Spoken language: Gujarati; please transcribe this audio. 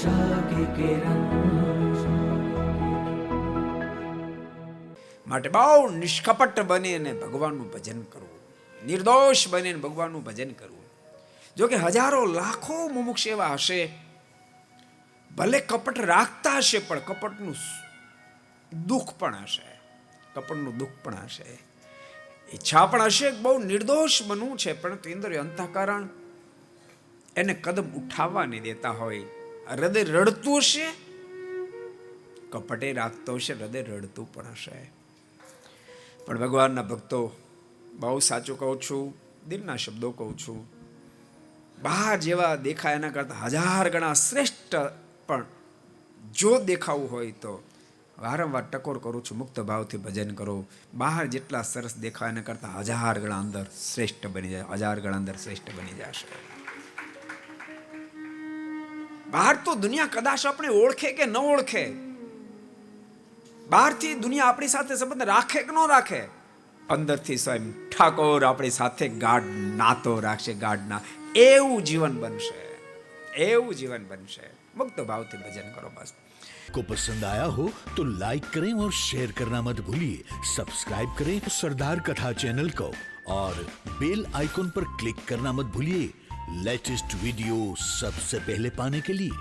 आशा की किरण। માટે બહુ નિષ્કપટ બનીને ભગવાનનું ભજન કરવું, નિર્દોષ બનીને ભગવાનનું ભજન કરવું. જો કે હજારો લાખો મુમુક્ષ એવા હશે, ભલે કપટ રાખતા હશે પણ કપટનું દુઃખ પણ હશે, કપટનું દુઃખ પણ હશે, ઈચ્છા પણ હશે બહુ નિર્દોષ બનવું છે, પરંતુ ઇન્દ્રિય અંતઃકરણ એને કદમ ઉઠાવવા નહીં દેતા હોય. હૃદય રડતું હશે, કપટે રાખતો હશે, હૃદય રડતું પણ હશે. પણ ભગવાનના ભક્તો, બહુ સાચું કહું છું, દિલના શબ્દો કહું છું, બહાર જેવા દેખાય એના કરતા 1000 ગણા શ્રેષ્ઠ પણ જો દેખાવું હોય તો વારંવાર ટકોર કરું છું, મુક્ત ભાવથી ભજન કરો. બહાર જેટલા સરસ દેખાય એના કરતા 1000 ગણા અંદર શ્રેષ્ઠ બની જાય, 1000 ગણા અંદર શ્રેષ્ઠ બની જશે. બહાર તો દુનિયા કદાચ આપણે ઓળખે કે ન ઓળખે, બહારથી દુનિયા આપણી સાથે સંબંધ રાખે કે ન રાખે, અંદરથી સ્વયં ઠાકોર આપણી સાથે ગાઢ નાતો રાખશે, ગાઢ ના. એવું જીવન બનશે, એવું જીવન બનશે. મુક્ત ભાવથી ભજન કરો બસ. को पसंद आया हो तो लाइक करें और शेयर करना मत भूलिए. सब्सक्राइब करें सरदार कथा चैनल को और बेल आइकॉन पर क्लिक करना मत भूलिए लेटेस्ट वीडियो सबसे पहले पाने के लिए.